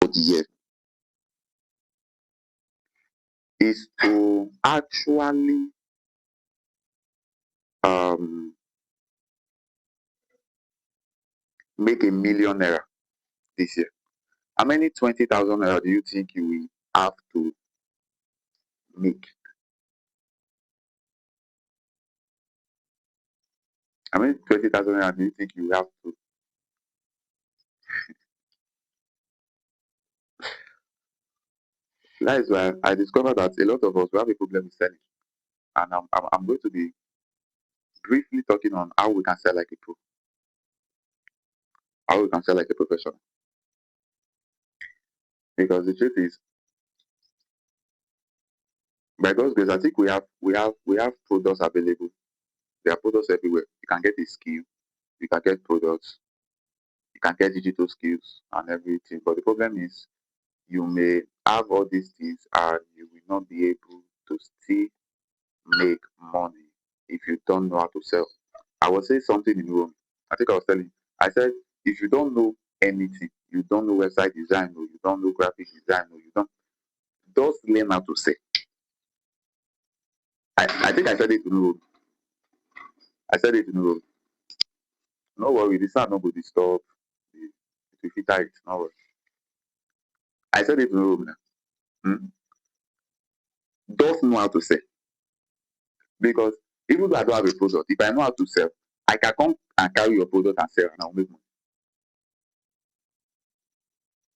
for the year is to actually make a million naira this year. How many 20,000 naira do you think you will have to make? How many 20,000 naira do you think you will have to? That is why I discovered that a lot of us will have a problem with selling. And I'm going to be briefly talking on how we can sell like a pro, how we can sell like a professional. Because the truth is, by God's grace, I think we have products available. There are products everywhere. You can get a skill, you can get products, you can get digital skills and everything. But the problem is, you may have all these things and you will not be able to still make money if you don't know how to sell. I was saying something in Rome. I think I was telling you. I said, if you don't know anything, you don't know website design, or you don't know graphic design, or you don't, just learn how to sell. I think I said it in Rome. I said it in Rome. No worry, the sound no go disturb. It will fit tight. No worry. I said it in Rome now. Hmm? Just know how to sell. Because even though I don't have a product, if I know how to sell, I can come and carry your product and sell and I'll make money.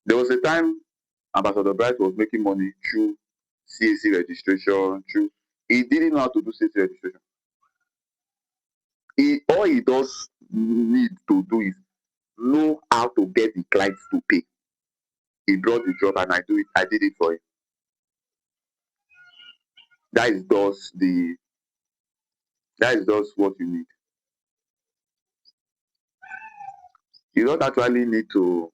There was a time Ambassador Bright was making money through CAC registration, through he didn't know how to do CAC registration. All he does need to do is know how to get the clients to pay. He brought the job and I did it for him. That is just what you need. You don't actually need to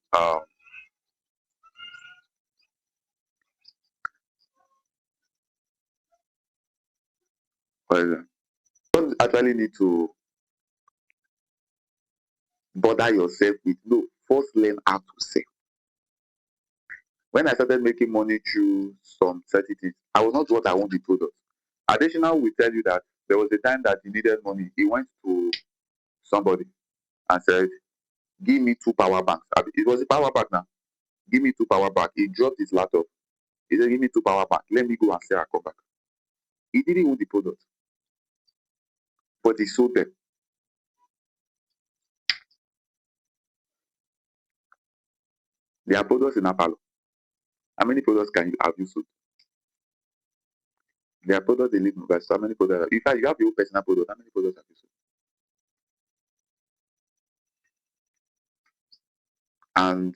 you don't actually need to bother yourself with no. First learn how to sell. When I started making money through some certain things, I was not what I want the product. Additional will tell you that there was a time that he needed money. He went to somebody and said, give me 2 power banks. It was a power bank now. Give me 2 power banks. He dropped his laptop. He said, give me 2 power banks. Let me go and sell and come back. He didn't want the product, but he sold them. There are products in Apalo. How many products have you sold? There are products they live in Mobile. So how many products? In fact, you have your own personal product. How many products have you sold? And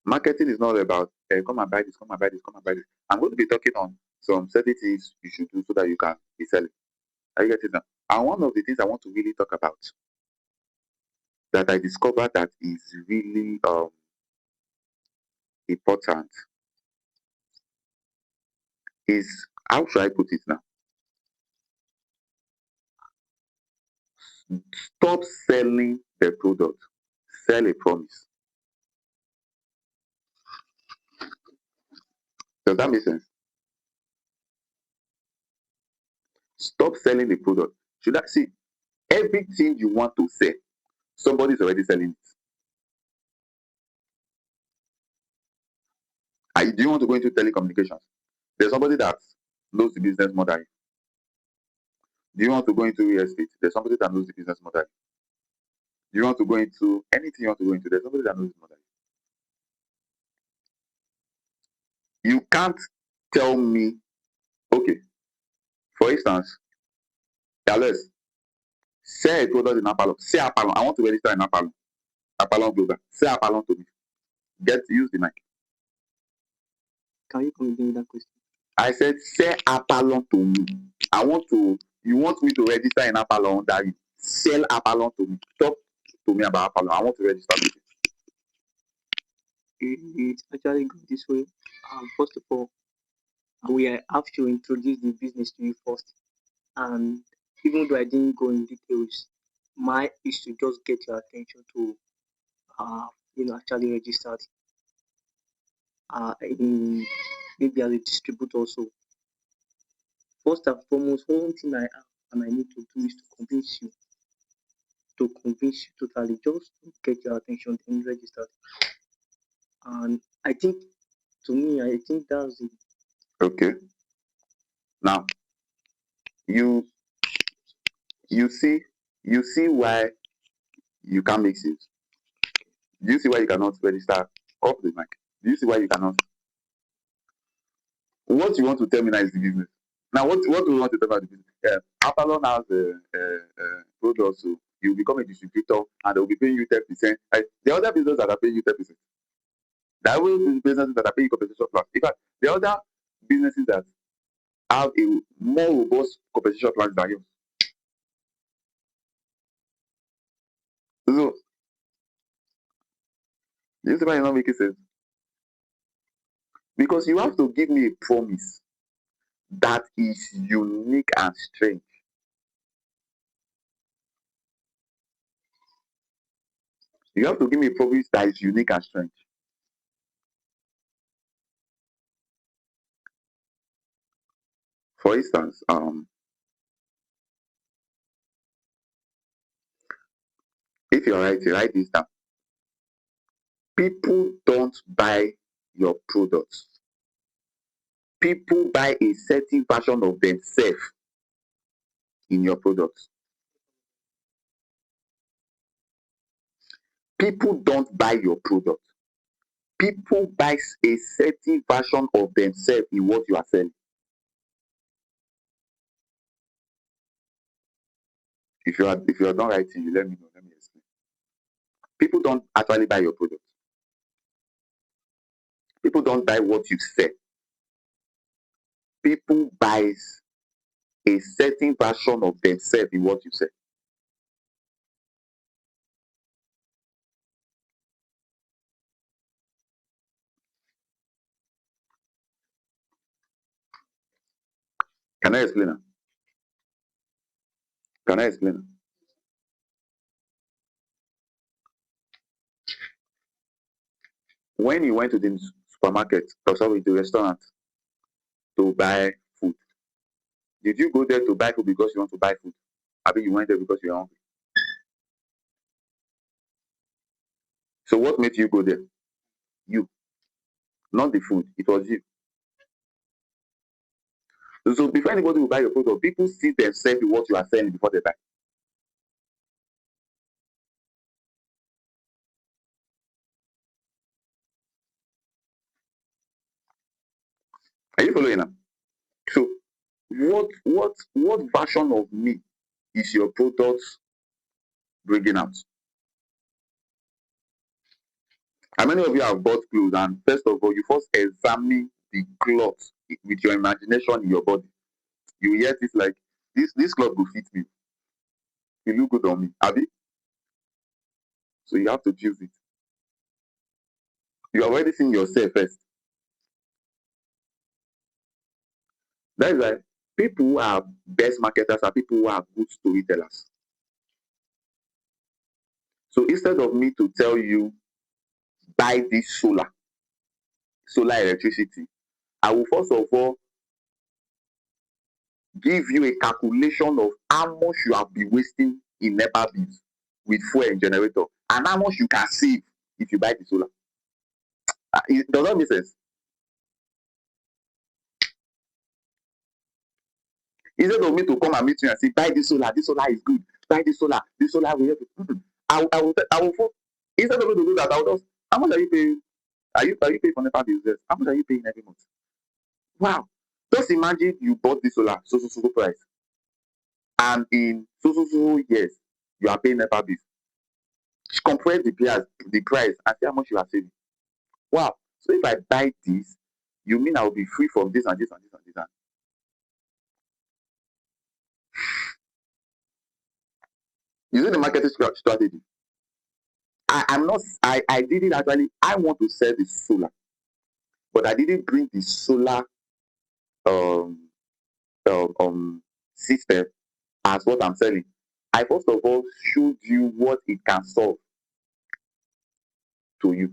marketing is not about come and buy this, come and buy this, come and buy this. I'm going to be talking on some certain things you should do so that you can be selling. Are you getting that? And one of the things I want to really talk about that I discovered that is really important is, how should I put it now? Stop selling the product. Sell a promise. Does that make sense? Stop selling the product. Should I see everything you want to sell? Somebody is already selling it. Do you want to go into telecommunications? There's somebody that knows the business more than you. Do you want to go into real estate? There's somebody that knows the business more than you. Do you want to go into anything you want to go into? There's somebody that knows it more than you. You can't tell me, okay, for instance, let's say a product in Apalon. Say Apalon. I want to register in Apalon. Apalon Global. Say Apalon to me. Use the mic. Can you come again with that question? I said, say Apalon to me. You want me to register in Apalon that you sell Apalon to me. Talk to me about Apalon. I want to register with you. It's actually good this way. First of all, we have to introduce the business to you first. And even though I didn't go in details, my is to just get your attention to actually registered. in maybe as a distributor. So first and foremost, one thing I have and I need to do is to convince you totally, just to get your attention and register. And I think, to me, I think that's it. Okay. Now you you see you see why you can't make sales. Do you see why you cannot register off the mic? Do you see why you cannot? What you want to tell me now is the business. Now, what do you want to tell about the business? Avalon has products, so you become a distributor and they'll be paying you 10%. The other businesses that are paying you 10%. There will be businesses that are paying compensation plan. In fact, the other businesses that have a more robust compensation plans than yours. So, you see why you're not making sense? Because you have to give me a promise that is unique and strange. You have to give me a promise that is unique and strange. For instance, if you're writing, write this down. People don't buy your products. People buy a certain version of themselves in your products. People don't buy your product. People buy a certain version of themselves in what you are selling. If you are not writing, you let me know. Let me explain. People don't actually buy your product. People don't buy what you sell. People buys a certain version of themselves in what you sell. Can I explain it? Can I explain it? When you went to the supermarket, or sorry, the restaurant to buy food, did you go there to buy food because you want to buy food? I mean, you went there because you're hungry. So what made you go there? You, not the food. It was you. So before anybody will buy your product, people see themselves in what you are selling before they buy. Are you following now? So what version of me is your product bringing out? How many of you have bought clothes and first of all, you first examine the cloth with your imagination in your body? You hear this like this cloth will fit me. It look good on me. Abi? So you have to choose it. You are already seeing yourself first. That is why people who are best marketers are people who are good storytellers. So instead of me to tell you buy this solar electricity, I will first of all give you a calculation of how much you have been wasting in NEPA bills with fuel and generator and how much you can save if you buy the solar. It does not make sense. Instead of me to come and meet you and say, buy this solar is good, buy this solar will help you. I will instead of me to do that, I will just, how much are you paying? Are you paying for NEPA bills? Yes. How much are you paying every month? Wow. Just imagine you bought this solar, so price. And in so years, you are paying NEPA bills. Compare the price and see how much you are saving. Wow. So if I buy this, you mean I will be free from this and this and this and this and you see the marketing strategy. I didn't actually I want to sell the solar, but I didn't bring the solar um system as what I'm selling. I first of all showed you what it can solve to you,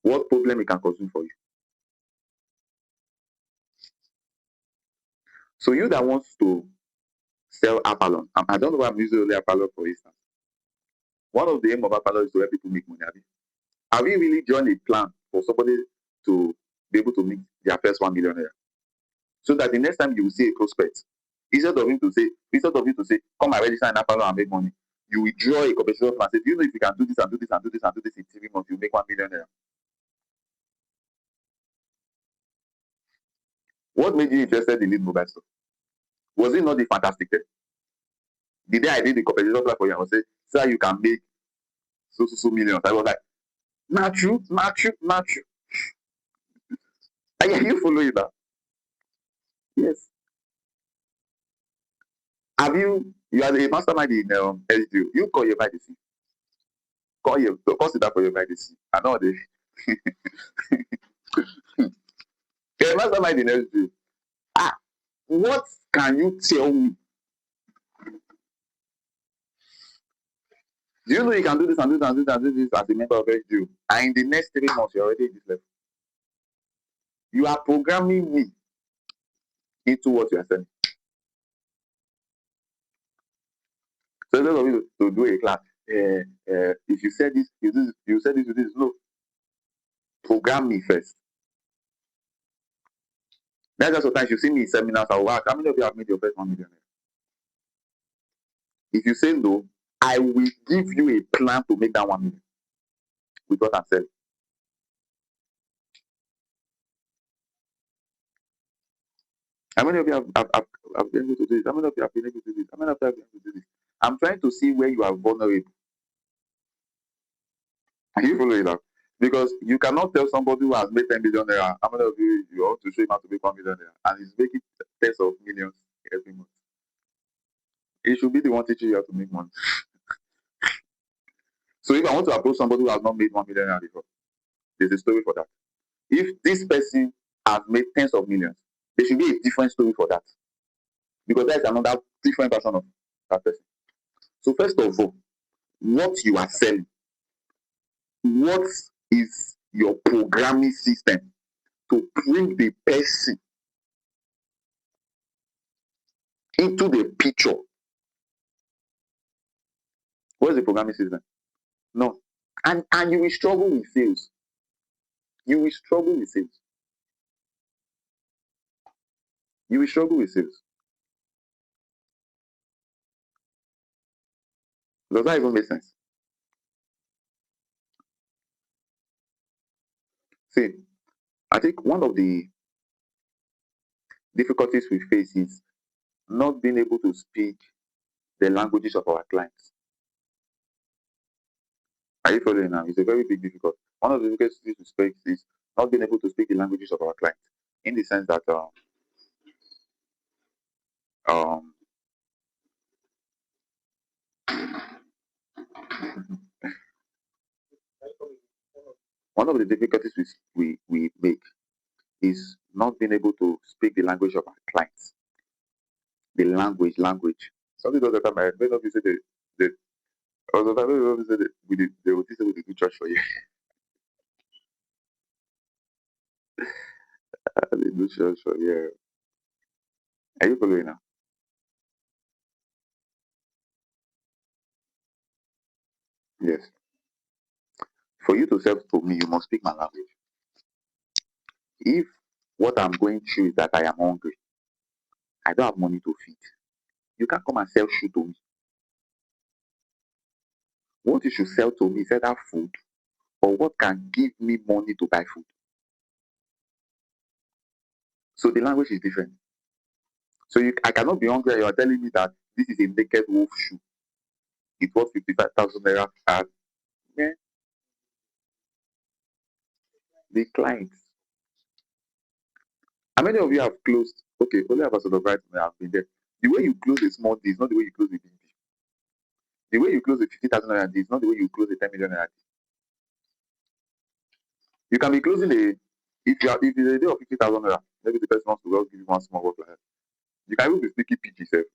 what problem it can consume for you. So you that wants to sell Apalon, I don't know why I'm using only Apalon for instance. One of the aim of Apalon is to help people make money. Have you really joined a plan for somebody to be able to make their first 1 million naira? So that the next time you will see a prospect, instead of you to say, come and register in Apalon and make money, you will draw a competition plan and say, do you know if you can do this and do this and do this and do this in 3 months, you make 1 million naira? What made you interested in this mobile store? Was it not the fantastic day? The day I did the competition plan for you, I was saying, sir, you can make so millions. I was like, not true. Are you following that? Yes. Have you are a mastermind in SDO? You call your medicine. Consider for your medicine. I know they you're a mastermind in SDO. What can you tell me? Do you know you can do this and do this and do this and do this as a member of SDO? And in the next 3 months, you're already in this level. You are programming me into what you are saying. So instead of you to do a class, if you said this, you said this. No, program me first. That's just sometimes you see me in seminars. I will ask, how many of you have made your first 1 million? If you say no, I will give you a plan to make that 1 million with what I'm saying. How many of you have been able to do this? How many of you have been able to do this? How many of you have been able to do this? I'm trying to see where you are vulnerable. Are you following that? Because you cannot tell somebody who has made 10 million naira, how many of you want to show him how to make 1 million naira, and he's making tens of millions every month. He should be the one teaching you how to make money. So if I want to approach somebody who has not made 1 million naira before, there's a story for that. If this person has made tens of millions, there should be a different story for that. Because that is another different version of that person. So first of all, what you are selling, what is your programming system to bring the person into the picture? What is the programming system? No. And you will struggle with sales. You will struggle with sales. You will struggle with sales. Does that even make sense? See, I think one of the difficulties we face is not being able to speak the languages of our clients. Are you following now? It's a very big difficulty. One of the difficulties we face is not being able to speak the languages of our clients, in the sense that one of the difficulties we make is not being able to speak the language of our clients. The language. Something does that time. I many of you say the also many of you say they will teach them with the good church for you. The good church for you. Are you following now? Yes. For you to sell to me, you must speak my language. If what I'm going through is that I am hungry, I don't have money to feed, you can't come and sell shoe to me. What you should sell to me is either food or what can give me money to buy food. So the language is different. So I cannot be hungry and you are telling me that this is a naked wolf shoe. It worth 55,000 naira. And yeah, the clients. How many of you have closed? Okay, only about sort of right now have been there. The way you close a small deal is not the way you close a big deal. The way you close a 50,000 naira deal is not the way you close a 10 million naira deal. You can be closing if it's a deal of 50,000 naira, maybe the person wants to just give you one small work like that. You can even be speaking PG self.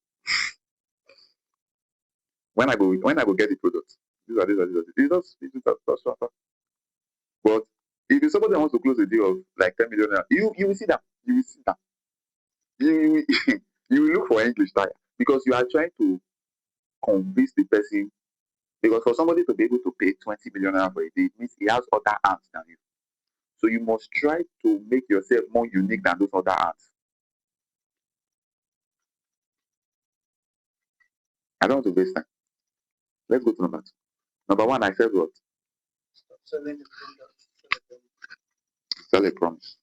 When I go get the product, these are. It's just. But if it's somebody that wants to close a deal of like 10 million naira, you will see that. You will see that. You You will look for English tire because you are trying to convince the person. Because for somebody to be able to pay 20 million naira for a day, it means he has other hands than you. So you must try to make yourself more unique than those other hands. I don't want to waste time. Let's go to number 2. Number 1, I said what? Stop selling the product. Sell a promise.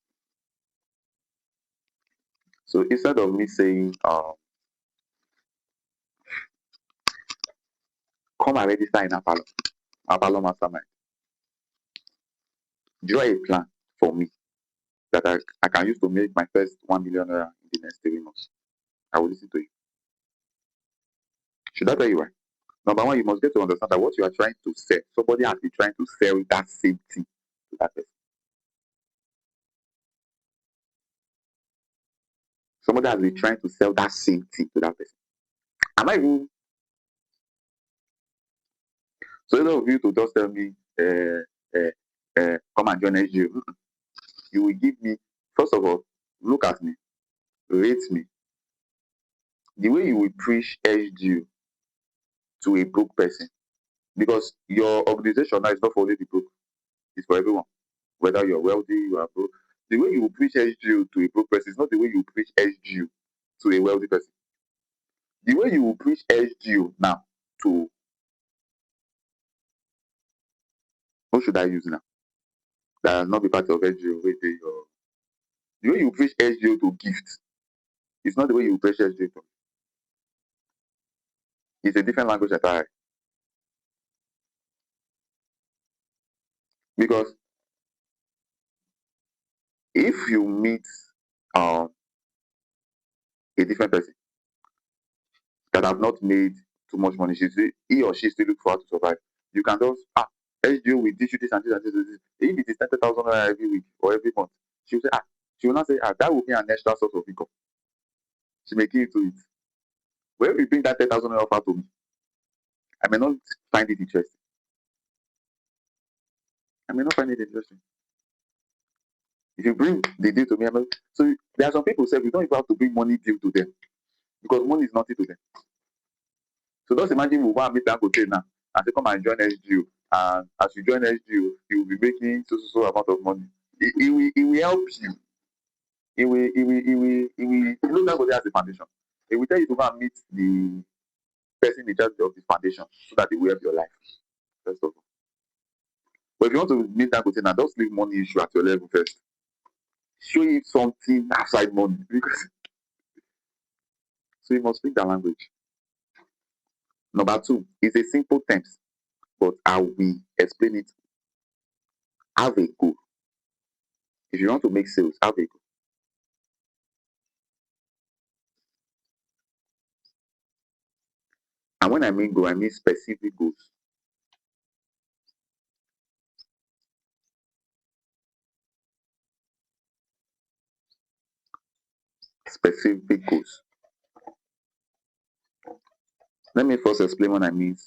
So instead of me saying, come and register in Apalo Mastermind, draw a plan for me that I can use to make my first 1 million naira in the next 3 months. I will listen to you. Should I tell you why? Number 1, you must get to understand that what you are trying to sell, somebody has been trying to sell that same thing to that person. Somebody has been trying to sell that same thing to that person. Am I even? So instead of you to just tell me, come and join SGO, you will give me, first of all, look at me, rate me. The way you will preach SGO to a broke person, because your organization now is not for only the broke, it's for everyone. Whether you're wealthy, you are broke. The way you will preach SGO to a broke person is not the way you preach SGO to a wealthy person. The way you will preach SGO now to, what should I use now? That will not be part of SGO. The way you preach SGO to gifts, it's not the way you preach SGO to. It's a different language entirely. Because if you meet a different person that have not made too much money, he or she still look for how to survive. You can just SGO will teach you this and this and this and this. If it is 30,000 naira every week or every month, she will not say that will be an extra source of income. She may give it to it. When we bring that 10,000 naira offer to me, I may not find it interesting. If you bring the deal to me, so there are some people say you don't even have to bring money deal to them because money is nothing to them. So just imagine we want to meet Dangote now and say come and join SGO, and as you join SGO, you will be making so amount of money. It will help you. It will look Dangote as a foundation. It will tell you to go and meet the person in charge of the foundation so that they will help your life. First of all. But if you want to meet Dangote now, just leave money issue at your level first. Show him something outside money because so you must speak that language. Number 2 is a simple terms, but I will explain it. Have a goal. If you want to make sales, have a goal. And when I mean goal, I mean specific goals. Specific goals. Let me first explain what I mean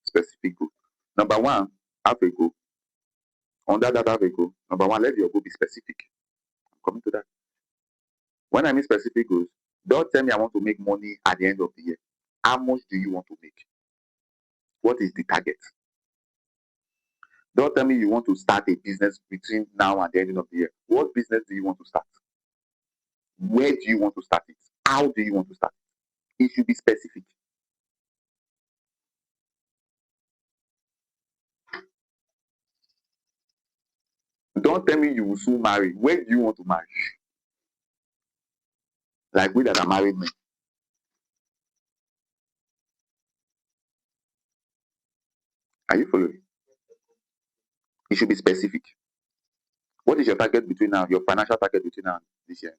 specific goal. Number 1, have a goal. Under that, have a goal. Number 1, let your goal be specific. I'm coming to that. When I mean specific goals, don't tell me I want to make money at the end of the year. How much do you want to make? What is the target? Don't tell me you want to start a business between now and the end of the year. What business do you want to start? Where do you want to start it? How do you want to start it? It should be specific. Don't tell me you will soon marry. Where do you want to marry? Like we that are married men. Are you following? It should be specific. What is your target between now, your financial target between now and this year?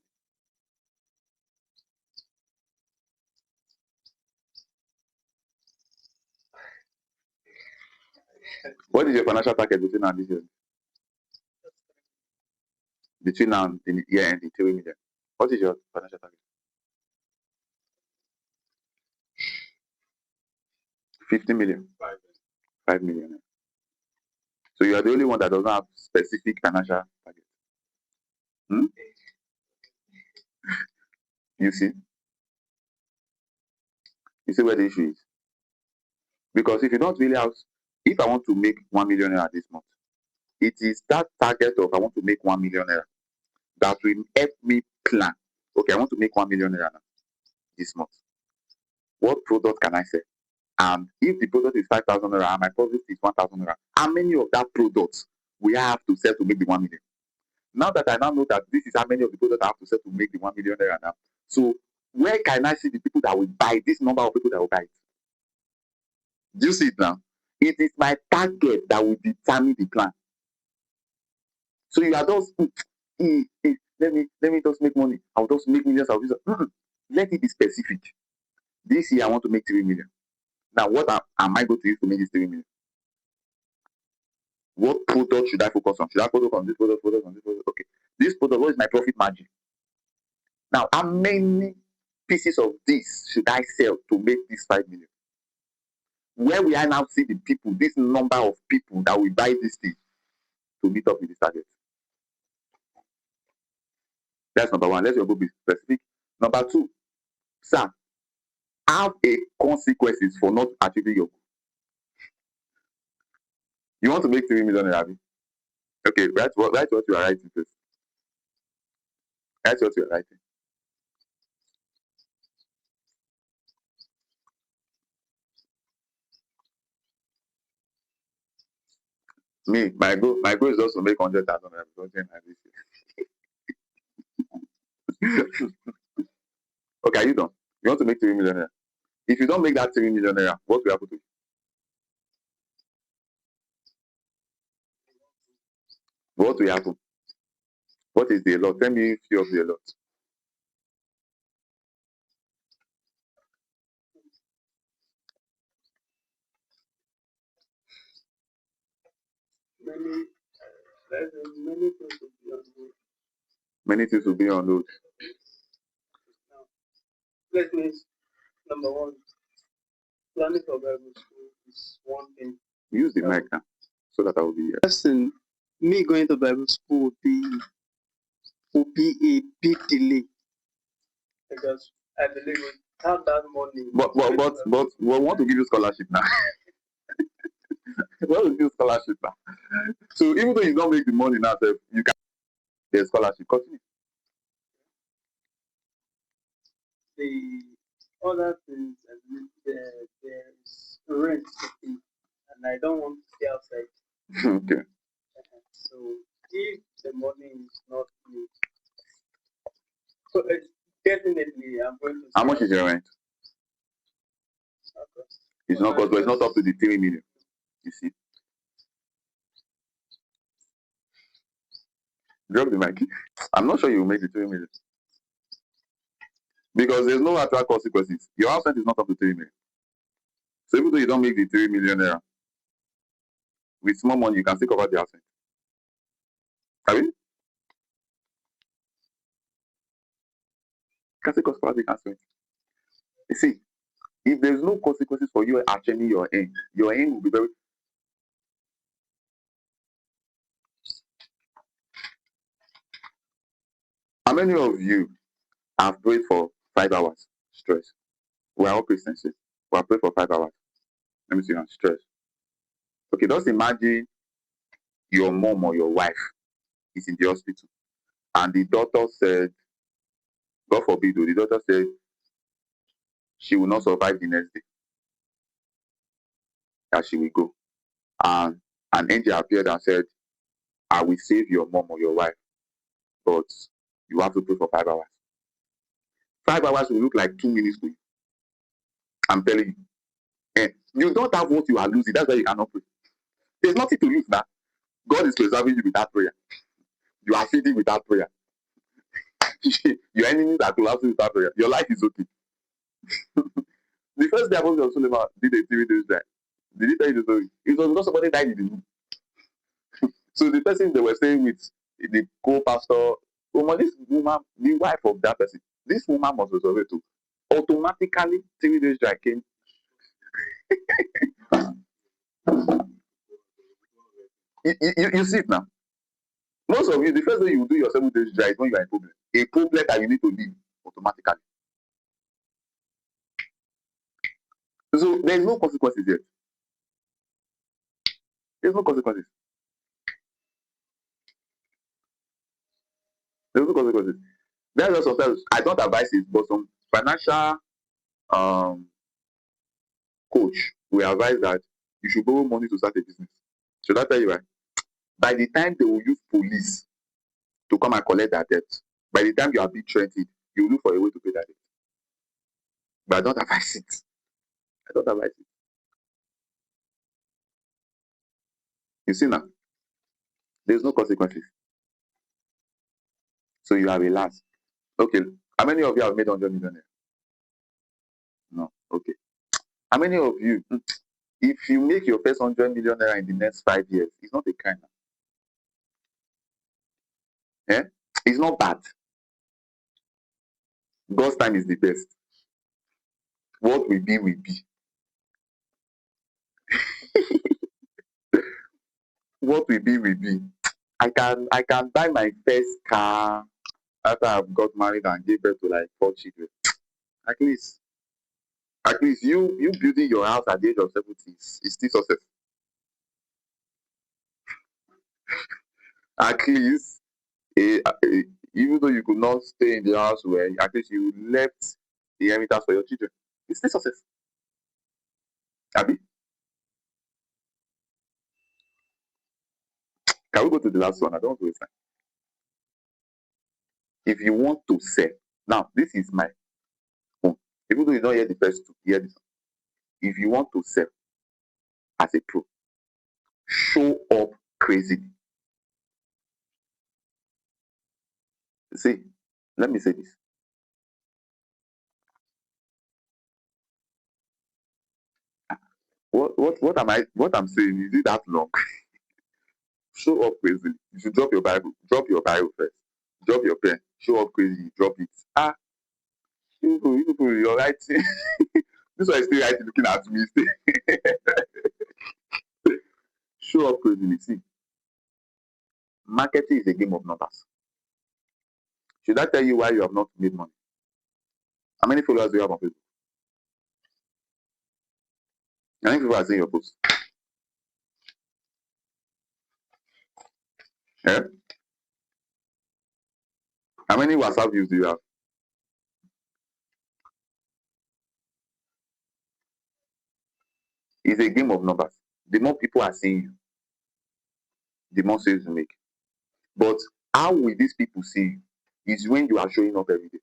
What is your financial target between now and this year? Between now and the year end, 3 million. What is your financial target? 50 million. 5 million. So you are the only one that does not have specific financial target. Hmm? You see? You see where the issue is? Because if you don't really have, if I want to make 1 million naira this month, it is that target of I want to make 1 million naira that will help me plan. Okay, I want to make 1 million naira now, this month. What product can I sell? And if the product is 5,000 naira and my profit is 1,000 naira, how many of that product we have to sell to make the 1 million? Now that I now know that this is how many of the products I have to sell to make the 1 million naira now, so where can I see the people that will buy, this number of people that will buy it? Do you see it now? It is my target that will determine the plan. So you are just let me just make money. I'll just make millions. Let it be specific. This year I want to make 3 million. Now what am I going to use to make this 3 million? What product should I focus on? Should I focus on this product, on this product? Okay. This product, what is my profit margin? Now, how many pieces of this should I sell to make this 5 million? Where will I now see the people, this number of people that will buy this thing to meet up with this target? That's number one. Let's go be specific. Number two, sir, have a consequences for not achieving your goal. You want to make 3 million naira? Okay, write what you are writing first. Write what you are writing. Me, my goal is also to make 100,000 naira because then I this year. Okay, are you done? You want to make 3 million naira? If you don't make that 3 million naira, what will happen to you? What will happen? What is the lot? Tell me few of the lot. Many things will be on load. Let me, number one, planning for Bible school is one thing. Use the mic now so that I will be here. Person, me going to Bible school would be a big delay because I believe we have that money. But we want to give you scholarship now. We want to give you scholarship now. So even though you don't make the money now, you can get a scholarship. Continue. The other things, there's rent to pay, and I don't want to stay outside. Okay. So if the money is not good, so definitely I'm going to. How much is your rent? It's not cost, but it's not up to the 3 million. You see. Drop the mic. I'm not sure you will make the 3 million. Because there's no actual consequences. Your house rent is not up to 3 million. So even though you don't make the 3 million naira, with small money you can still cover the house rent. Have you? You can still cover the house rent. You see, if there's no consequences for you achieving your aim will be very. How many of you have prayed for 5 hours stress? We are all Christians. We have prayed for 5 hours. Let me see on stress. Okay, just imagine your mom or your wife is in the hospital and the doctor said, God forbid, the doctor said she will not survive the next day, that she will go. And an angel appeared and said, I will save your mom or your wife, but you have to pray for 5 hours. 5 hours will look like 2 minutes to you. I'm telling you. And you don't have what you are losing. That's why you cannot pray. There's nothing to lose now. God is preserving you with that prayer. You are feeding with that prayer. Your enemies are collapsing with that prayer. Your life is okay. The first day Apostle of Suleiman did a 3 days drive. Did he tell you the story? It was because somebody died in the room. So the person they were staying with, the co-pastor, this woman, the wife of that person, this woman was resurrected too. Automatically, 3 days drive came. You see it now. Most of you, the first day you do your 7 days drive is when you are in problem. A problem that you need to leave automatically. So there is no consequences yet. There's no consequences. There's no consequences. That's why sometimes I don't advise it, but some financial um coach will advise that you should borrow money to start a business. Should I tell you why? By the time they will use police to come and collect their debt, by the time you are being threatened, you will look for a way to pay that debt. But I don't advise it. I don't advise it. You see now, there's no consequences. So you are relaxed. Okay. How many of you have made 100 million? No. Okay. How many of you, if you make your first 100 million naira in the next 5 years, it's not a crime. Eh? It's not bad. God's time is the best. What will be, will be. What will be, will be. I can buy my first car after I've got married and gave birth to like 4 children. At least, at least you building your house at the age of 70 is still success. At least, even though you could not stay in the house where at least you left the inheritance for your children, it's still success. Abi, can we go to the last one? I don't want to waste time. If you want to sell, now this is my own. Even though you don't hear the first two, hear this one. If you want to sell as a pro, show up crazily. See, let me say this. What I'm saying, is it that long? Show up crazily. You should drop your Bible. Drop your Bible first. Drop your pen. Show up crazily. Drop it. Ah, you people, you're writing. This one is still writing, looking at me. Show up crazily. See, marketing is a game of numbers. Should I tell you why you have not made money? How many followers do you have on Facebook? How many people are seeing your posts? Eh? How many WhatsApp views do you have? It's a game of numbers. The more people are seeing you, the more sales you make. But how will these people see you? Is when you are showing up every day.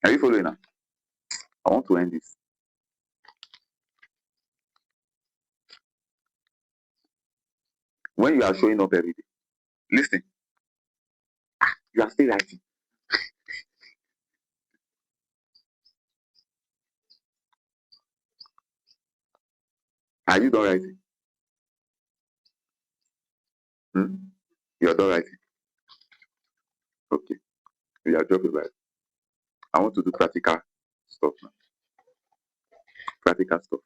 Are you following now? I want to end this. When you are showing up every day, listen, you are still writing. Are you done writing? Hmm? You are done writing. Okay. You are dropping right. I want to do practical stuff now. Practical stuff.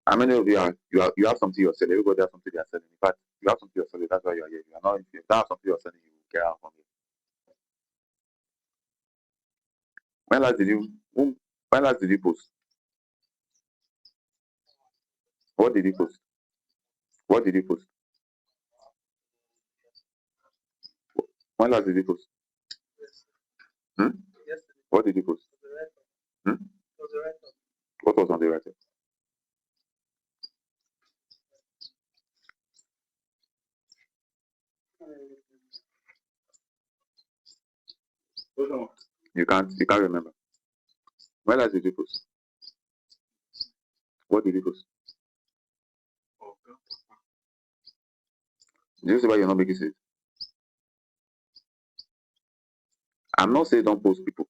How many of you you have something you're selling? Everybody has something they're selling. In fact, you have something you're selling, that's why you're here. You are not, if you don't have something you're selling, you will get out from here. When last did you when last did you post? What did you post? What did you post? When last did you post? Hmm? What did you post? Hmm? What was on the writer? You can't remember. When last did you post? What did you post? Do you see why you're not making sense? I'm not saying don't post people.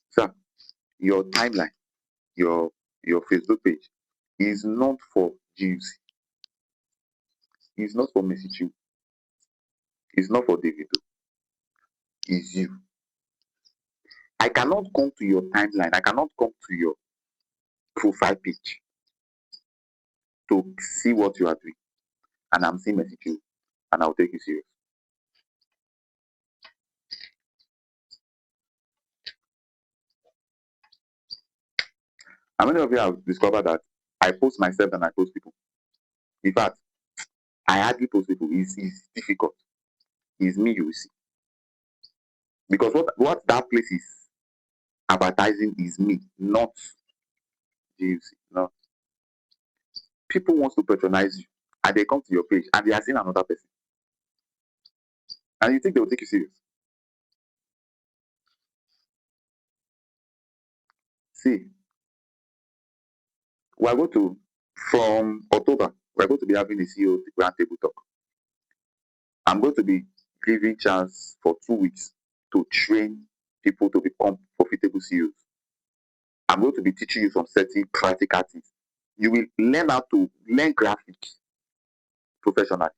Sir, your timeline, your your Facebook page is not for Jews. It's not for Messi Chu. It's not for Davido. It's you. I cannot come to your timeline. I cannot come to your profile page to see what you are doing. And I'm seeing Messi Chu, and I'll take you serious. How many of you have discovered that I post myself and I post people? In fact, I hardly post people. It's difficult. It's me you will see. Because what that place is advertising is me, not GUC. No. People want to patronize you and they come to your page and they are seeing another person. And you think they will take you serious. See, we're going to, from October, we're going to be having a CEO roundtable talk. I'm going to be giving chance for 2 weeks to train people to become profitable CEOs. I'm going to be teaching you some certain practical things. You will learn how to learn graphics professionally.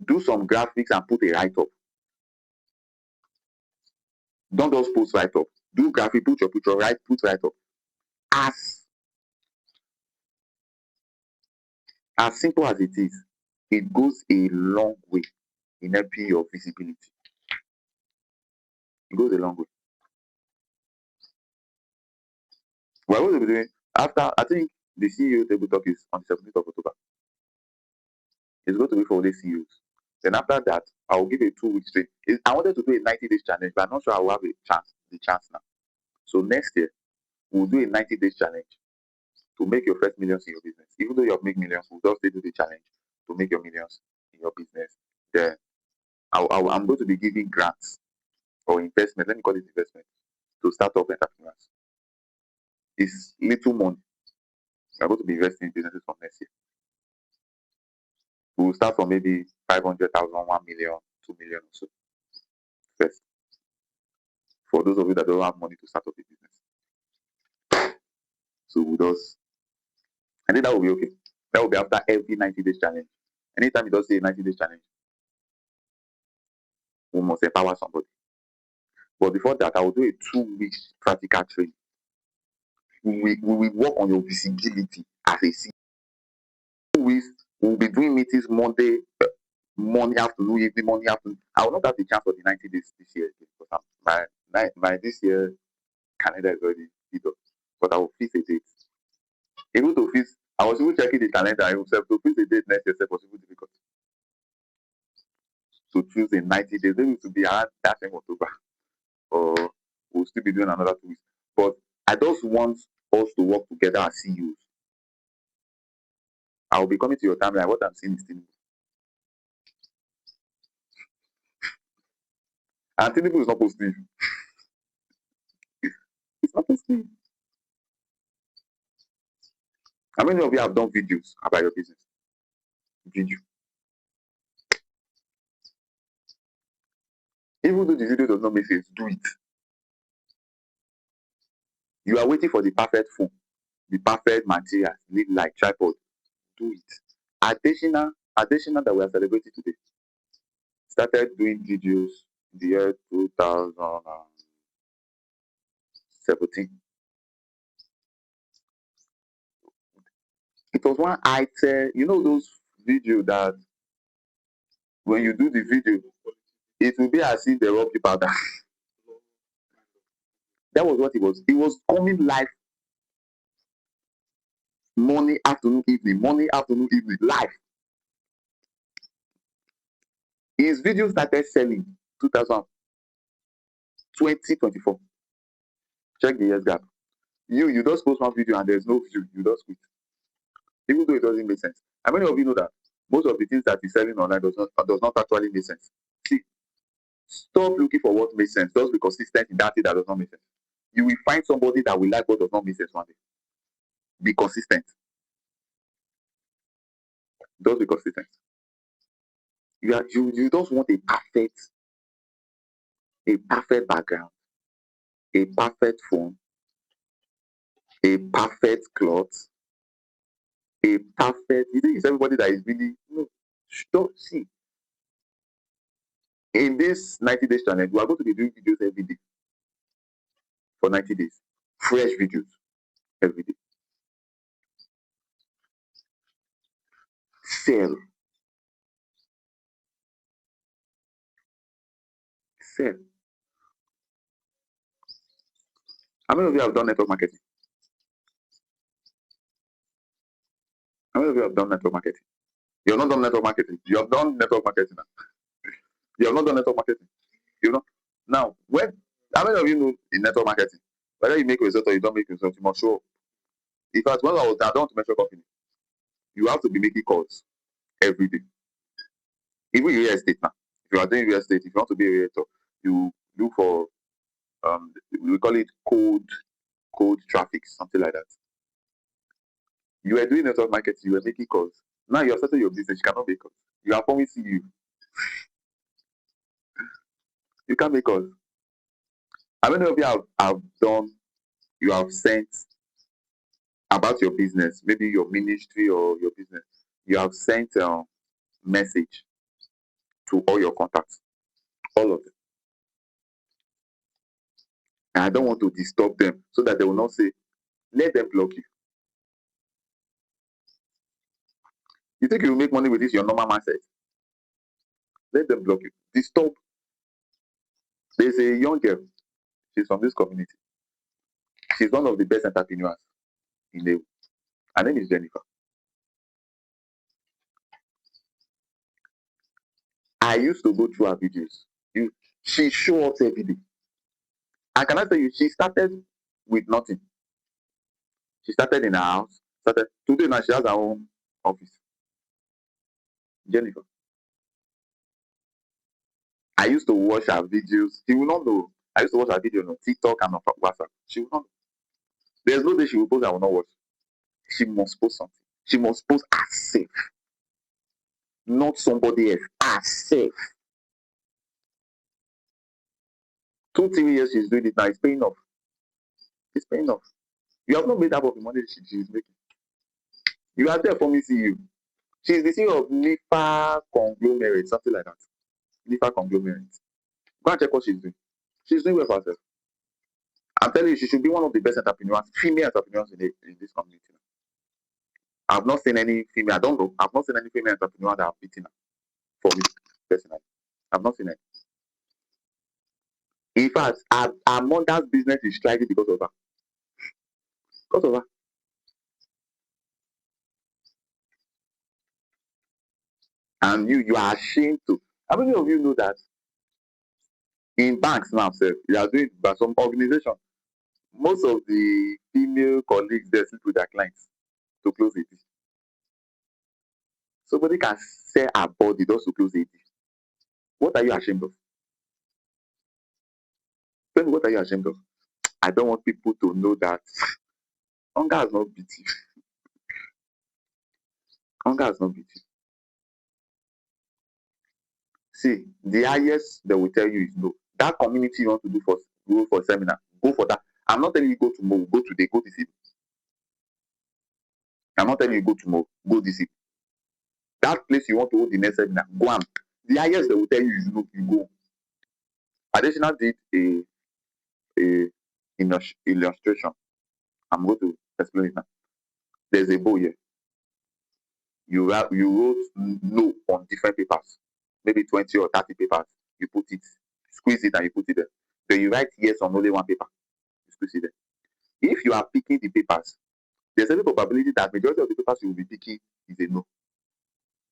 Do some graphics and put a write-up. Don't just post write-up. Do graphic, put your picture, put write-up. As simple as it is, it goes a long way in helping your visibility. It goes a long way. We're going to be doing, after, I think the CEO table talk is on the 17th of October. It's going to be for all the CEOs. Then after that, I will give a 2 week straight. I wanted to do a 90 days challenge, but I'm not sure I will have the chance now. So next year, we'll do a 90 days challenge to make your first millions in your business. Even though you have made millions, we'll just do the challenge to make your millions in your business. Then I'm going to be giving grants or investment, let me call it investment, to startup entrepreneurs. It's little money. We're going to be investing in businesses from next year. We'll start from maybe 500,000, 1 million, 2 million or so first. For those of you that don't have money to start up a business. So we'll just, I think that will be okay. That will be after every 90 days challenge. Anytime you don't say a 90 days challenge, we must empower somebody. But before that, I will do a 2 weeks practical training. We will work on your visibility as a CEO. 2 weeks, we'll be doing meetings Monday, morning, afternoon, evening, morning, afternoon. I will not have the chance for the 90 days this year because my this year calendar is already filled up. But I will fix a date. Even to fix, I was even checking the calendar myself to fix a date next year was even difficult. To choose a 90 days, maybe it will be around that same October, or we'll still be doing another 2 weeks. But I just want us to work together as CEOs. I will be coming to your timeline. What I'm seeing is Tinubu. And Tinubu is not positive. It's not positive. How many of you have done videos about your business? Video. Even though the video does not make sense, do it. You are waiting for the perfect phone, the perfect material, like tripod. Do it. Additional that we are celebrating today started doing videos in the year 2017. It was one item, you know those videos that when you do the video, it will be as if they rub the powder. That was what it was. It was coming live morning, afternoon, evening, live. His video started selling 2024. Check the years gap. You just post one video and there's no view, you just quit. Even though it doesn't make sense. How many of you know that most of the things that is selling online does not actually make sense? See, stop looking for what makes sense. Just be consistent in that thing that does not make sense. You will find somebody that will like what does not make sense one day. Be consistent. Just be consistent. You just want a perfect background, a perfect phone, a perfect cloth, a perfect. You think it's everybody that is really no. Don't see. In this 90 days challenge, we are going to be doing videos every day for 90 days. Fresh videos every day. Sell. Sell. How many of you have done network marketing? many of you have done network marketing? You have not done network marketing. You have done network marketing now. You have not done network marketing. You know. Now, how many of you know in network marketing, whether you make result or you don't make result, you must show up. In fact, when I was there, I don't want to mention company. You have to be making calls every day. Even real estate now. If you are doing real estate, if you want to be a realtor, you look for we call it cold traffic, something like that. You were doing network marketing, you were making calls. Now you are starting your business, you cannot make calls. You are promising you can't make calls. How many of you have done, you have sent about your business, maybe your ministry or your business, you have sent a message to all your contacts, all of them. And I don't want to disturb them so that they will not say, let them block you. You think you will make money with this, your normal mindset? Let them block you. Disturb. There's a young girl, she's from this community. She's one of the best entrepreneurs in the. Her name is Jennifer. I used to go through her videos. She shows up every day. And can I tell you, she started with nothing. She started in her house. Today now she has her own office. Jennifer. I used to watch her videos. She will not know. I used to watch her videos on TikTok and on WhatsApp. She will not know. There's no day she will post I will not watch. She must post something. She must post herself. Not somebody else. Herself. 2-3 years she's doing it now. It's paying off. It's paying off. You have not made half of the money she's making. You are there for me, see you. She's the CEO of Nifa Conglomerate, something like that. Nifa Conglomerate. Go and check what she's doing. She's doing well for herself. I'm telling you, she should be one of the best entrepreneurs, female entrepreneurs in this community. I've not seen any female, I don't know, I've not seen any female entrepreneur that have beaten her for me personally. I've not seen any. In fact, our mother's business is thriving because of her. Because of her. And you are ashamed to. How many of you know that in banks now, sir, you are doing by some organization, most of the female colleagues there sleep with their clients to close a deal. Somebody can sell her body just to close a deal. What are you ashamed of? Tell me, what are you ashamed of? I don't want people to know that hunger has not beat you. Hunger has not beat you. See, the highest they will tell you is no. That community you want to go for seminar, go for that. I'm not telling you go tomorrow, go today, go this evening. I'm not telling you go tomorrow, go this evening. That place you want to hold the next seminar, go on. The highest they will tell you is no, you go. Additional did a illustration. I'm going to explain it now. There's a bow here. You wrote no on different papers, maybe 20 or 30 papers. You put it, squeeze it, and you put it there. Then you write yes on only one paper. You squeeze it there. If you are picking the papers, there's a probability that majority of the papers you will be picking is a no.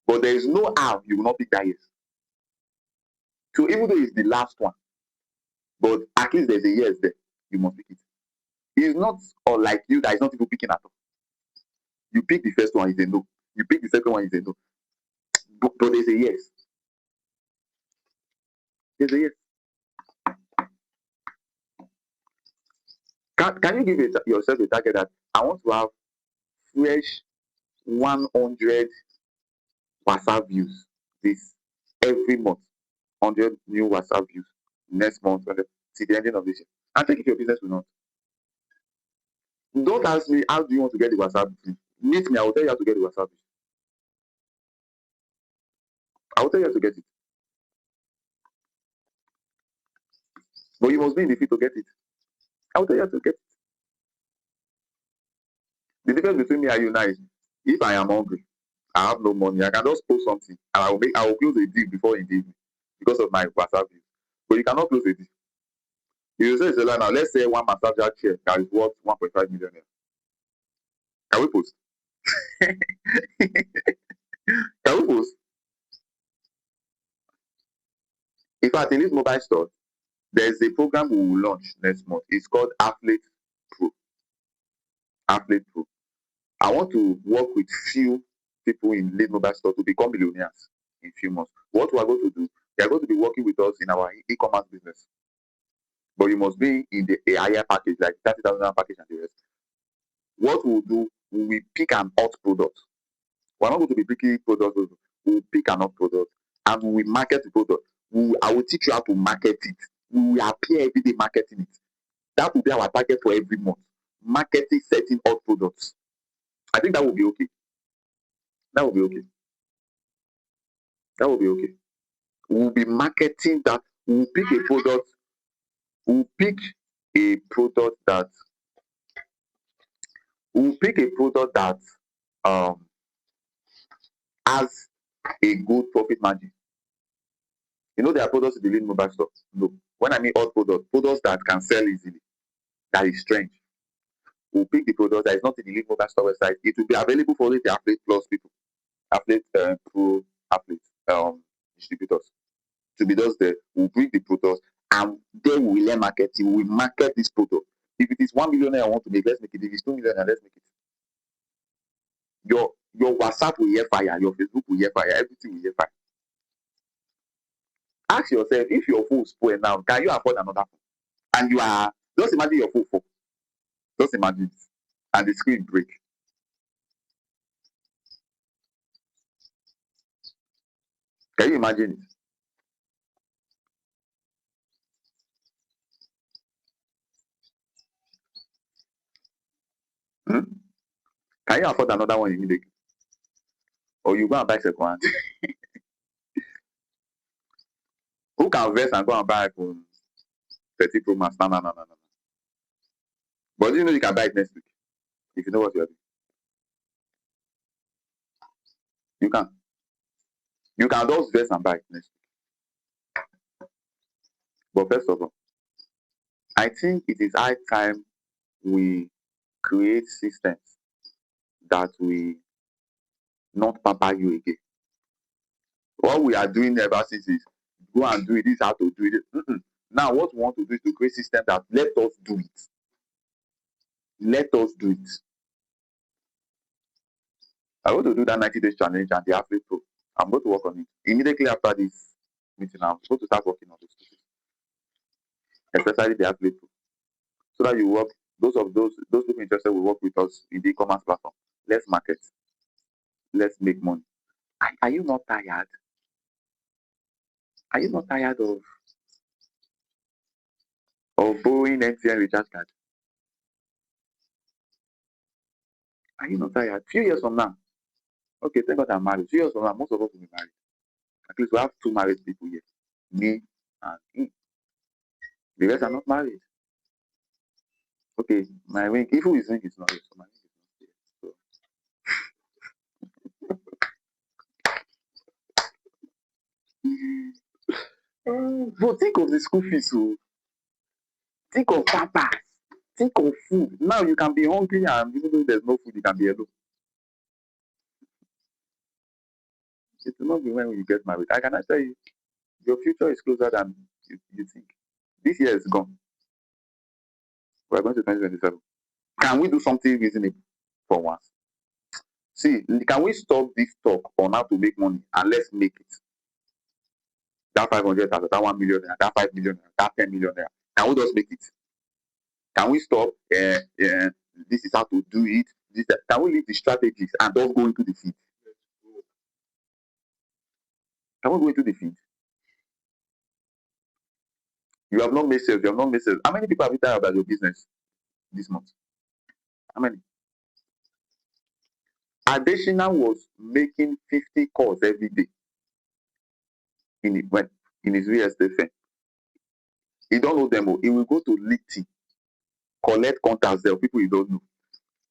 But there is no how you will not pick that yes. So even though it's the last one, but at least there's a yes there, you must pick it. It's not unlike you that is not even picking at all. You pick the first one, is a no. You pick the second one, is a no. But there's a yes. There's a yes. Can you give yourself a target that I want to have fresh 100 WhatsApp views this every month, 100 new WhatsApp views next month, till the ending of this year. And take it your business will not. Don't ask me how do you want to get the WhatsApp views. Meet me, I will tell you how to get the WhatsApp views. I will tell you how to get it. But you must be in the field to get it. I will tell you how to get it. The difference between me and you now is if I am hungry, I have no money, I can just post something and I will close a deal before in the evening because of my WhatsApp views. But you cannot close a deal. You say it's a lie now, let's say one massage chair that is worth 1.5 million. Can we post? Can we post? In fact, in this mobile store, there's a program we will launch next month. It's called Athlete Pro. Athlete Pro. I want to work with few people in lead mobile store to become millionaires in few months. What we are going to do, they are going to be working with us in our e-commerce business. But you must be in a higher package, like 30,000 package and the rest. What we'll do, we will pick an hot product. We're not going to be picking products, we'll pick an hot product and we will market the product. I will teach you how to market it. We will appear every day marketing it. That will be our target for every month. Marketing certain hot products. I think that will be okay. That will be okay. That will be okay. We'll be marketing that. We'll pick a product. We'll pick a product that. We'll pick a product that has a good profit margin. You know, there are products in the lead mobile store. No. When I mean hot products that can sell easily. That is strange. We'll pick the product that is not in the lead mobile store website. It will be available for the Athlete Plus people, Athlete Pro, Athlete distributors. To be those there, we'll bring the products and then we will learn marketing. We will market this product. If it is 1 million I want to make, let's make it. If it's 2 million, let's make it. Your WhatsApp will hear fire, your Facebook will hear fire, everything will hear fire. Ask yourself, if your phone spoil now, can you afford another phone? And you are, just imagine your phone fall. Just imagine it. And the screen break. Can you imagine it? Can you afford another one immediately? Or you go and buy second hand? Who can invest and go and buy iPhone 30 Pro Max? No. But you know you can buy it next week if you know what you are doing. You can. You can just invest and buy it next week. But first of all, I think it is high time we create systems that will not pamper you again. What we are doing ever since is go and do it, this is how to do it. Now what we want to do is to create systems that let us do it. Let us do it. I want to do that 90 days challenge and the Athlete Pro. I'm going to work on it. Immediately after this meeting, I'm going to start working on those things. Especially the Athlete Pro. So that you work, those people interested will work with us in the e-commerce platform. Let's market. Let's make money. Are you not tired? Are you not tired of borrowing MTN recharge card? Are you not tired? Few years from now, okay, thank God I'm married. Few years from now, most of us will be married. At least we have 2 married people here. Me and him. The rest are not married. Okay, my ring, if who is ring is not here, so my ring is not here. So. But think of the school fees. So. Think of papas. Think of food. Now you can be hungry and even though there's no food, you can be alone. It will not be when you get married. I cannot tell you, your future is closer than you think. This year is gone. We're going to 2027. Can we do something reasonable for once? See, can we stop this talk on how to make money and let's make it? That 500,000, that 1 million, that 5 million, that 10 million. Can we just make it? Can we stop? This is how to do it. Can we leave the strategies and just go into the field? Can we go into the field? You have not made sales. You have not made sales. How many people have you tired about your business this month? How many? Additional was making 50 calls every day in his real estate firm. He don't know them. He will go to LinkedIn, collect contacts there, people you don't know,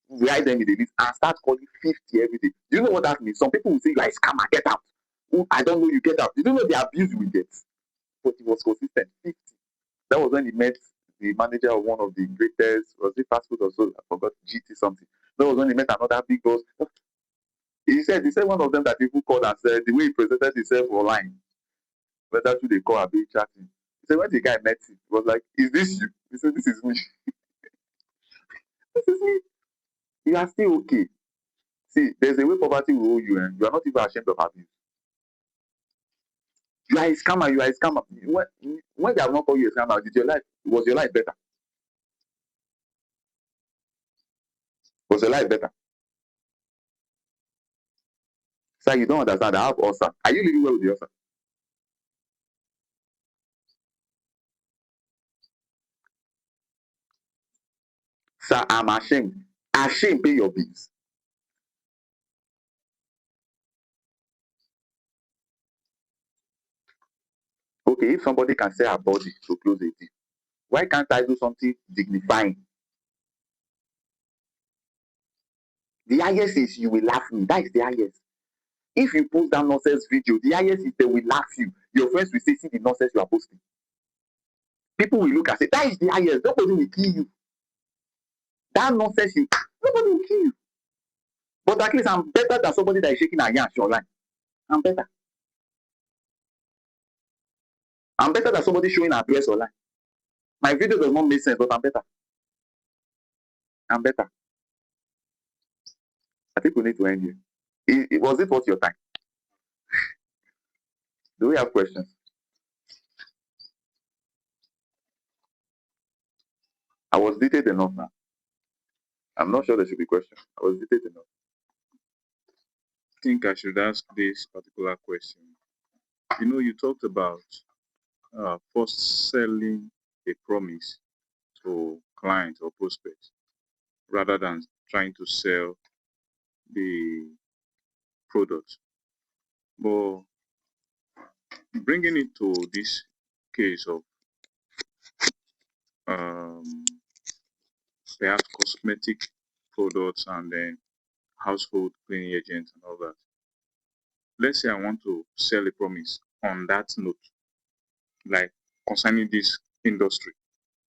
write them in the list and start calling 50 every day. Do you know what that means? Some people will say you are a scammer, get out. I don't know, you get out. You don't know the abuse you will get. But he was consistent. 50. That was when he met the manager of one of the greatest, was it fast food or so? I forgot, GT something. That was when he met another big boss. He said one of them that people called and said the way he presented himself online, whether through the call or be chatting. He said when the guy met him, he was like, "Is this you?" He said, "This is me." This is me. You are still okay. See, there's a way poverty will hold you, and you are not even ashamed of abuse. You are a scammer. You are a scammer. When they have not called you a scammer, was your life better? Was your life better? Sir, you don't understand. I have ulcer. Are you living well with the ulcer? Sir, I'm ashamed. Ashamed, pay your bills. Okay, if somebody can sell her body to close a deal, why can't I do something dignifying? The highest is you will laugh me. That is the highest. If you post that nonsense video, the highest is they will laugh you. Your friends will say, see the nonsense you are posting. People will look and say, that is the highest. Nobody will kill you. That nonsense, nobody will kill you. But at least I'm better than somebody that is shaking a yansh online. I'm better. I'm better than somebody showing a dress online. My video does not make sense, but I'm better. I'm better. I think we need to end here. Was it worth your time? Do we have questions? I was detailed enough now. I'm not sure there should be questions. I was detailed enough. I think I should ask this particular question. You talked about first selling a promise to clients or prospects rather than trying to sell the product. But bringing it to this case of um, perhaps cosmetic products and then household cleaning agents and all that. Let's say I want to sell a promise on that note, like concerning this industry,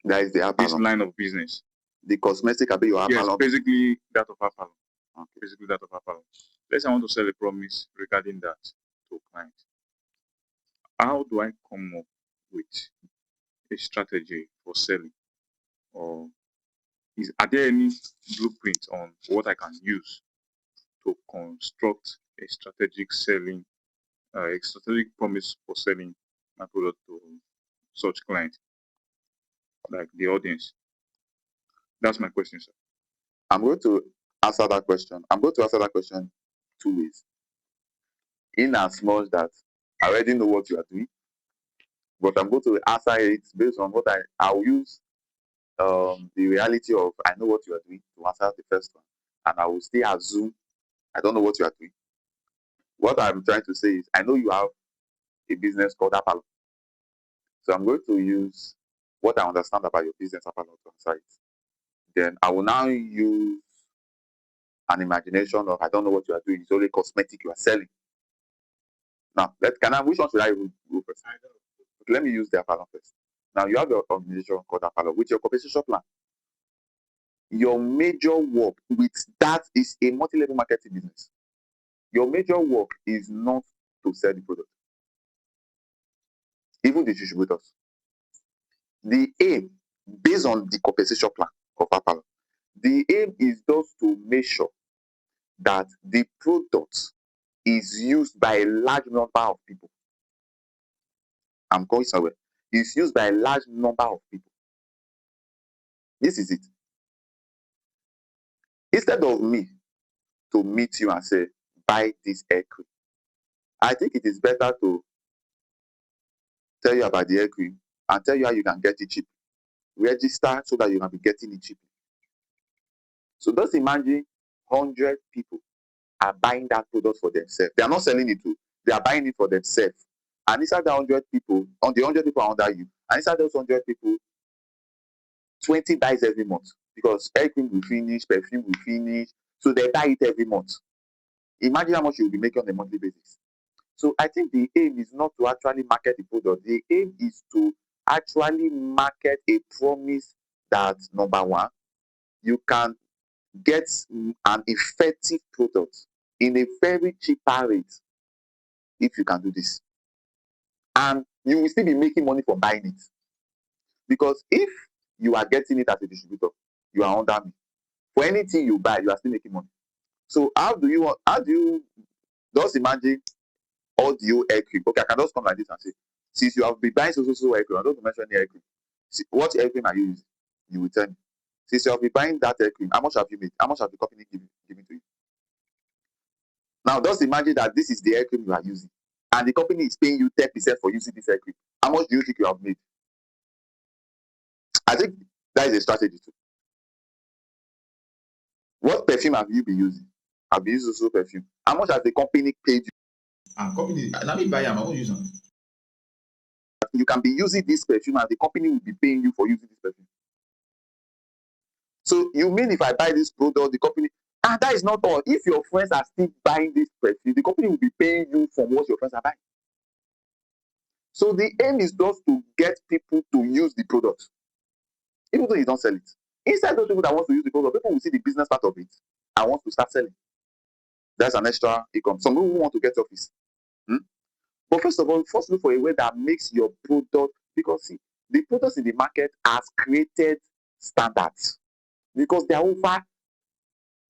That is the this Apalon. line of business. The cosmetic will be your Yes, Apalon. basically that of Apalon. Okay. Basically that of Apalon. Let's say I want to sell a promise regarding that to clients. How do I come up with a strategy for selling? Or are there any blueprints on what I can use to construct a strategic selling, a strategic promise for selling my product to such clients, like the audience? That's my question, sir. I'm going to answer that question. I'm going to answer that question two ways. In as much that I already know what you are doing, but I'm going to answer it based on what I'll use the reality of I know what you are doing to answer the first one, and I will still assume I don't know what you are doing. What I'm trying to say is I know you have a business called Apalon. So I'm going to use what I understand about your business Apalon to answer it. Then I will now use an imagination of I don't know what you are doing. It's only cosmetic you are selling. Now, which one should I go first? Let me use the Apalon first. Now, you have your organization called Apalon with your compensation plan. Your major work with that is a multi-level marketing business. Your major work is not to sell the product, even the distributors. The aim, based on the compensation plan of Apalon, the aim is just to make sure that the product is used by a large number of people. I'm going somewhere. It's used by a large number of people. This is it. Instead of me to meet you and say, buy this hair cream, I think it is better to tell you about the hair cream and tell you how you can get it cheap. Register so that you can be getting it cheap. So just imagine 100 people are buying that product for themselves. They are not selling it to, they are buying it for themselves. And inside the 100 people, on the 100 people are under you, and inside those 100 people, 20 buys every month because hair cream will finish, perfume will finish, so they buy it every month. Imagine how much you will be making on a monthly basis. So I think the aim is not to actually market the product. The aim is to actually market a promise that, number one, you can get an effective product in a very cheaper rate if you can do this. And you will still be making money for buying it. Because if you are getting it as a distributor, you are under me. For anything you buy, you are still making money. So how do you just imagine audio aircream? Okay, I can just come like this and say, since you have been buying so aircream, I don't mention any aircream. What aircream are you using? You will tell me. Since you have been buying that aircream, how much have you made? How much have the company given to you? Now just imagine that this is the aircream you are using, and the company is paying you 10% for using this aircream. How much do you think you have made? I think that is a strategy too. What perfume have you been using? I've been using so perfume. How much has the company paid you? And company, let me buy am, I won't use am. You can be using this perfume and the company will be paying you for using this perfume. So you mean if I buy this product, the company, and that is not all. If your friends are still buying this perfume, the company will be paying you for what your friends are buying. So the aim is just to get people to use the product, even though you don't sell it. Instead, those people that want to use the product, people will see the business part of it and want to start selling. That's an extra income. Some people want to get office. But first of all, first look for a way that makes your product, because see, the products in the market has created standards because they are over.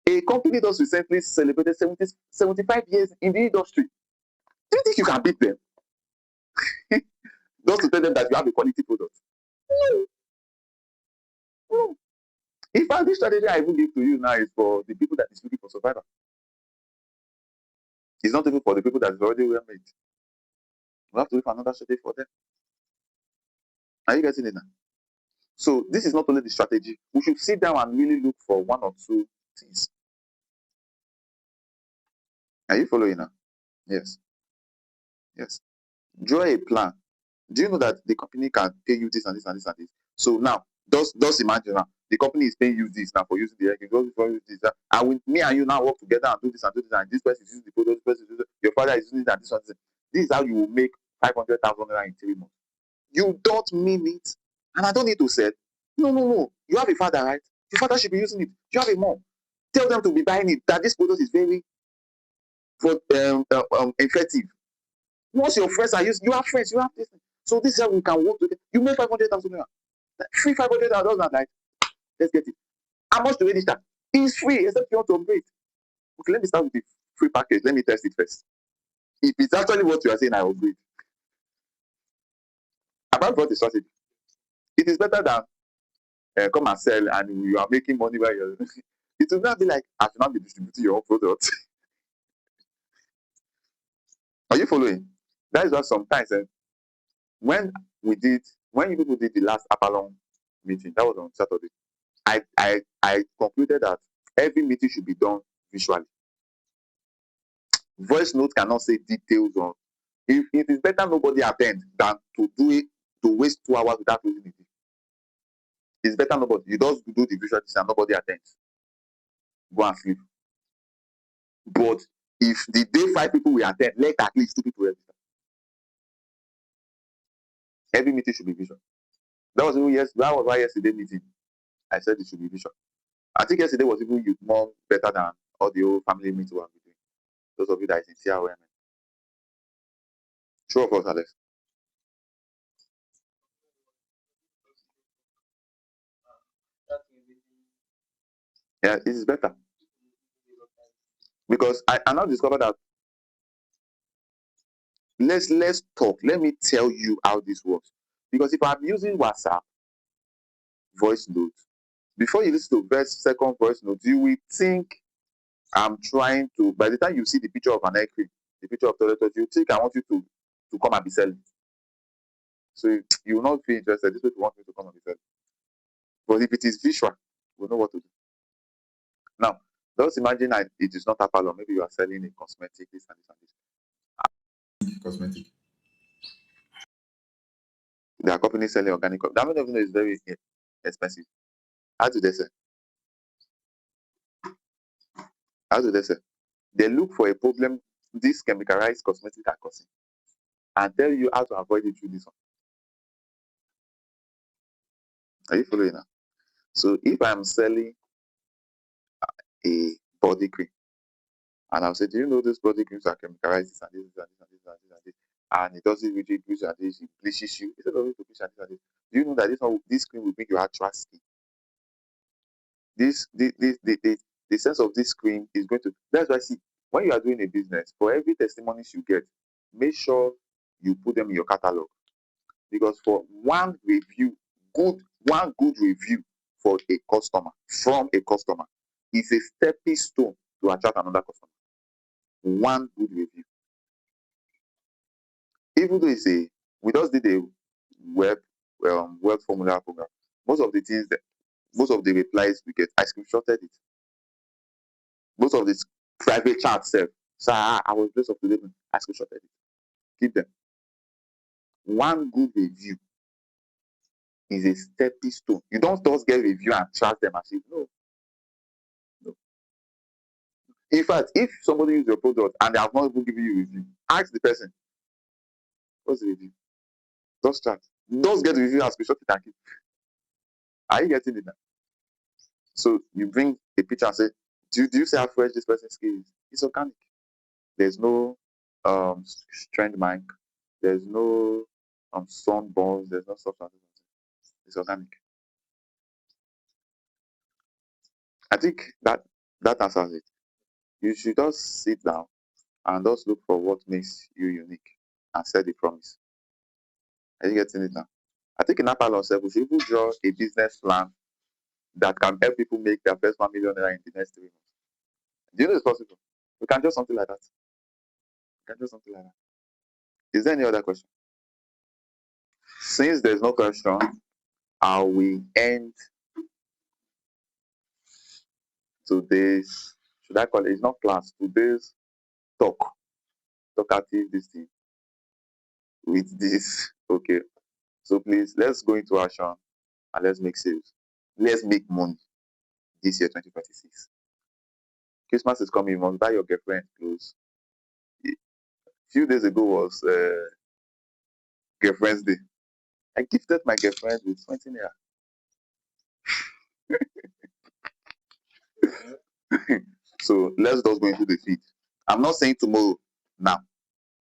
A company just recently celebrated 75 years in the industry. Do you think you can beat them? Just to tell them that you have a quality product? No. No. In fact, this strategy I even give to you now is for the people that is looking for survival. It's not even for the people that is already well made. We have to look for another strategy for them. Are you getting it now? So this is not only the strategy. We should sit down and really look for one or two things. Are you following now? Yes. Yes. Draw a plan. Do you know that the company can pay you this and this and this and this? So now, just imagine now, the company is paying you this now for using the aircraft, for using this. And with me and you now work together and do this and do this, and this person is using the product, this person is using, your father is using it, and this one. This is how you will make 500,000 naira in 3 months. You don't mean it, and I don't need to say, no. You have a father, right? Your father should be using it. You have a mom. Tell them to be buying it. That this product is very effective. Once your friends are using, you have friends, you have this. So this is how we can work together. You make 500,000 naira. Free 500,000 naira. Let's get it. How much to register? It's free, except you want to upgrade. Okay, let me start with the free package. Let me test it first. If it's actually what you are saying, I upgrade. About what the strategy? It is better than come and sell and you are making money while you're. It will not be like I should not be distributing your own product. Are you following? That is why sometimes when you people did the last Apalong meeting, that was on Saturday. I concluded that every meeting should be done visually. Voice note cannot say details on. If it is better nobody attend than to do it to waste 2 hours without using it. It's better nobody. You just do the visual and nobody attends. Go and sleep. But if the day 5 people will attend, let at least 2 people register. Every meeting should be visual. That was why yesterday meeting I said it should be visual. I think yesterday was even more better than all the old family meetings we have been doing. Those of you that is in CRM. Show of us, Alex. Yeah, it is better. Because I now discovered that let's talk. Let me tell you how this works. Because if I'm using WhatsApp voice note, before you listen to second voice note, you will think I'm trying to. By the time you see the picture of an aircraft, the picture of toilet, you think I want you to come and be selling. So you will not be interested. This people want me to come and be selling. But if it is visual, we'll know what to do. Now, just imagine it is not Apalon. Maybe you are selling a cosmetic, this and this and this. Cosmetic. There are companies selling organic. That many of them is very expensive. How do they sell? How do they sell? They look for a problem this chemicalized cosmetic are causing and tell you how to avoid it through this one. Are you following now? So if I'm selling a body cream And I'll say, do you know this body creams are chemicalized, this and this, and this, and this, and this, and this, and it doesn't really bleach and this, it bleaches you. Instead of it to bleach and this and this, do you know that this cream will make your actual skin? The sense of this cream is going to, that's why, see, when you are doing a business, for every testimonies you get, make sure you put them in your catalog. Because for one good review for a customer, from a customer, is a stepping stone to attract another customer. One good review. Even though we just did a web formula program, most of the replies we get, I screenshotted it. Most of this private chat self, so I was blessed of today, I screenshotted it. Keep them. One good review is a stepping stone. You don't just get review and trust them as if no. In fact, if somebody uses your product and they have not even given you a review, ask the person, what's the review? Just chat. Don't get the review and screenshot it and keep. Are you getting it now? So you bring a picture and say, do you see how fresh this person's skin is? It's organic. There's no strand mark. There's no sunburns. There's no substance. It's organic. I think that answers it. You should just sit down and just look for what makes you unique and set the promise. Are you getting it now? I think in that part of self, we should even draw a business plan that can help people make their first $1 million in the next 3 months. Do you know it's possible? We can do something like that. Is there any other question? Since there's no question, I will end today's, should I call it, it's not class, today's talkative this thing with this. Okay. So please, let's go into action and let's make sales. Let's make money this year, 2026. Christmas is coming. You must buy your girlfriend clothes. A few days ago was Girlfriend's Day. I gifted my girlfriend with 20 naira. So let's just go into the feed. I'm not saying tomorrow, now.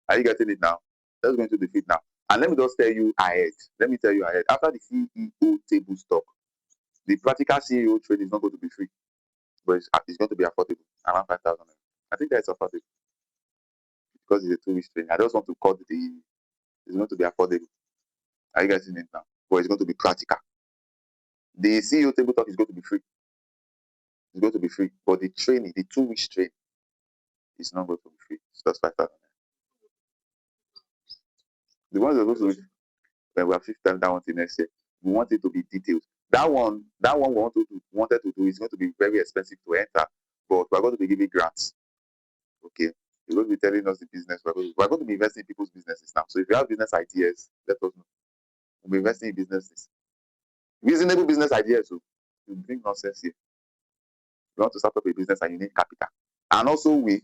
Are you getting it now? Let's go into the feed now. And let me just tell you ahead. After the CEO table stock, the practical CEO trade is not going to be free, but it's going to be affordable, around 5,000. I think that's affordable because it's a 2 week training. I just want to cut it's going to be affordable. Are you getting it now? But it's going to be practical. The CEO table talk is going to be free. It's going to be free, but the training, the 2 week training, is not going to be free. It's just 5,000. The ones that are going to be, when we have 5th time that one till next year, we want it to be detailed. That one we wanted to do is going to be very expensive to enter, but we're going to be giving grants. Okay, you're going to be telling us the business. We're going to be investing in people's businesses now. So if you have business ideas, let us know. We'll be investing in businesses. Reasonable business ideas. So you bring nonsense here. You want to start up a business and you need capital. And also we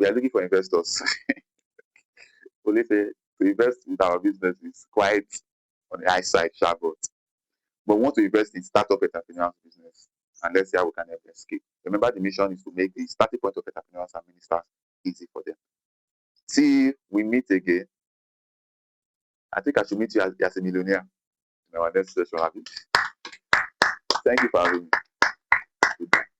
are looking for investors. Only to invest in our business is quite on the high side, but we want to invest in startup entrepreneurs business, and let's see how we can help them scale. Remember, the mission is to make the starting point of entrepreneurs and ministers easy for them. Till we meet again, I think I should meet you as a millionaire in our next session. Thank you for having me. Goodbye.